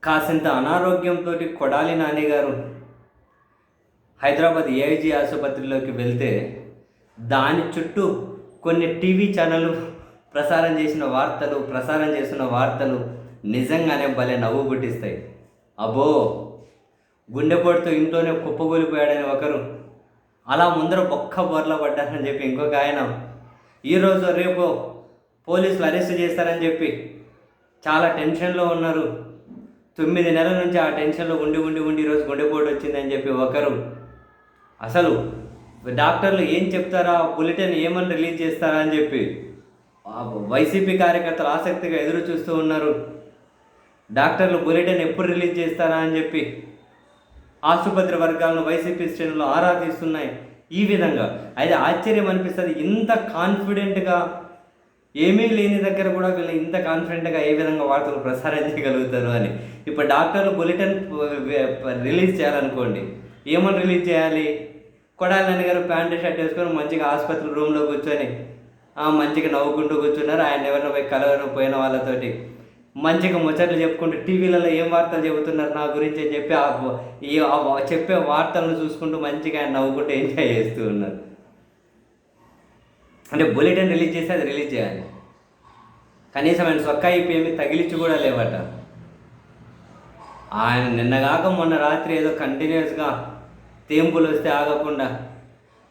కాసింత అనారోగ్యంతో కొడాలి నాని గారు హైదరాబాద్ ఏఐజీ ఆసుపత్రిలోకి వెళ్తే దాని చుట్టూ కొన్ని టీవీ ఛానళ్ళు ప్రసారం చేసిన వార్తలు నిజంగానే భలే నవ్వు పుట్టిస్తాయి. అబ్బో, గుండెపోటుతో ఇంట్లోనే కుప్పగూలిపోయాడని ఒకరు, అలా ముందర బొర్ల పడ్డారని చెప్పి ఇంకొక ఆయన, ఈరోజు రేపు పోలీసులు అరెస్ట్ చేస్తారని చెప్పి చాలా టెన్షన్లో ఉన్నారు. 9 నెలల నుంచి ఆ టెన్షన్లో ఉండి ఈరోజు గుండెపోటు వచ్చిందని చెప్పి ఒకరు, అసలు డాక్టర్లు ఏం చెప్తారా, బులెటిన్ ఏమని రిలీజ్ చేస్తారా అని చెప్పి వైసీపీ కార్యకర్తలు ఆసక్తిగా ఎదురు చూస్తూ ఉన్నారు. డాక్టర్లు బులెటిన్ ఎప్పుడు రిలీజ్ చేస్తారా అని చెప్పి ఆసుపత్రి వర్గాలను వైసీపీ శ్రేణులు ఆరా తీస్తున్నాయి. ఈ విధంగా అయితే ఆశ్చర్యం అనిపిస్తుంది, ఇంత కాన్ఫిడెంట్గా ఏమీ లేని దగ్గర కూడా వీళ్ళు ఇంత కాన్ఫిడెంట్గా ఏ విధంగా వార్తలు ప్రసారం చేయగలుగుతారు అని. ఇప్పుడు డాక్టర్లు బులెటిన్ రిలీజ్ చేయాలనుకోండి, ఏమని రిలీజ్ చేయాలి? కొడాలి నాని గారు ప్యాంటు షర్ట్ వేసుకొని మంచిగా ఆసుపత్రి రూమ్లో కూర్చొని మంచిగా నవ్వుకుంటూ కూర్చున్నారు. ఆయన ఎవరినో పోయి కలవను పోయిన వాళ్ళతోటి మంచిగా ముచ్చట్లు చెప్పుకుంటూ టీవీలలో ఏం వార్తలు చెబుతున్నారు నా గురించి అని చెప్పి చెప్పే వార్తలను చూసుకుంటూ మంచిగా ఆయన నవ్వుకుంటూ ఎంజాయ్ చేస్తూ ఉన్నారు. అంటే బులెటిన్ రిలీజ్ చేస్తే అది రిలీజ్ చేయాలి, కనీసం ఆయన సొక్కా అయిపోయి తగిలించి కూడా లేవట. ఆయన నిన్నగాక మొన్న రాత్రి ఏదో కంటిన్యూస్గా తేంపులు వస్తే ఆగకుండా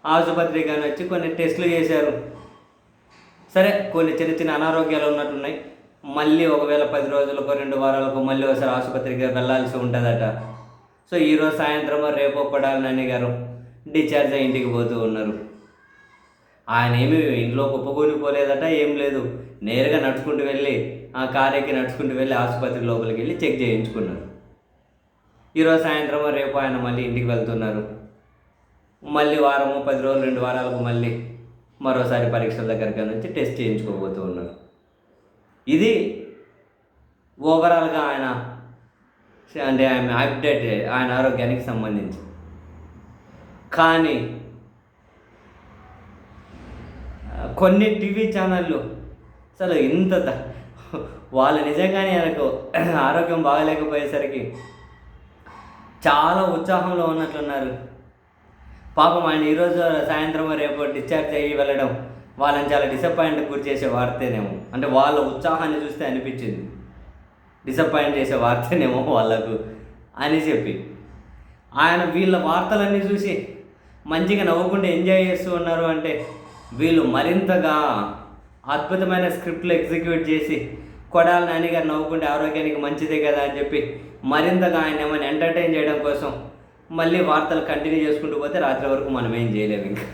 ఆసుపత్రికి కానీ వచ్చి కొన్ని టెస్టులు చేశారు. సరే, కొన్ని చిన్న అనారోగ్యాలు ఉన్నట్టున్నాయి. మళ్ళీ ఒకవేళ 10 రోజులకు 2 వారాలకు మళ్ళీ ఒకసారి ఆసుపత్రికి వెళ్ళాల్సి ఉంటుందట. సో ఈరోజు సాయంత్రం రేపో కొడాలి నాని గారు డిశ్చార్జ్ అయ్యి ఇంటికి పోతూ ఉన్నారు. ఆయన ఏమి ఇంట్లో కుప్పకూలిపోలేదట, ఏం లేదు, నేరుగా నడుచుకుంటూ వెళ్ళి కారు ఎక్కి నడుచుకుంటూ వెళ్ళి ఆసుపత్రి లోపలికి వెళ్ళి చెక్ చేయించుకున్నారు. ఈరోజు సాయంత్రం రేపు ఆయన మళ్ళీ ఇంటికి వెళ్తున్నారు. మళ్ళీ వారము 10 రోజులు 2 వారాలకు మళ్ళీ మరోసారి పరీక్షల దగ్గరికి నుంచి టెస్ట్ చేయించుకోబోతూ ఉన్నారు. ఇది ఓవరాల్గా ఆయన అంటే అప్డేట్ ఆయన ఆరోగ్యానికి సంబంధించి. కానీ కొన్ని టీవీ ఛానళ్ళు అసలు వాళ్ళు నిజంగానే ఆయనకు ఆరోగ్యం బాగలేకపోయేసరికి చాలా ఉత్సాహంలో ఉన్నట్లున్నారు. పాపం ఆయన ఈరోజు సాయంత్రం రేపు డిశ్చార్జ్ అయ్యి వెళ్ళడం వాళ్ళని చాలా డిసప్పాయింట్కి గురి చేసే వార్తేనేమో. అంటే వాళ్ళ ఉత్సాహాన్ని చూస్తే అనిపించింది డిసప్పాయింట్ చేసే వార్తేనేమో వాళ్ళకు అని చెప్పి ఆయన వీళ్ళ వార్తలన్నీ చూసి మంచిగా నవ్వుకుంటూ ఎంజాయ్ చేస్తూ ఉన్నారు. అంటే వీళ్ళు మరింతగా అద్భుతమైన స్క్రిప్ట్లు ఎగ్జిక్యూట్ చేసి కొడాలి నాని గారు నవ్వుకుంటే ఆరోగ్యానికి మంచిదే కదా అని చెప్పి మరింతగా ఆయన ఏమైనా ఎంటర్టైన్ చేయడం కోసం మళ్ళీ వార్తలు కంటిన్యూ చేసుకుంటూ పోతే రాత్రి వరకు మనం ఏం చేయలేము ఇంకా.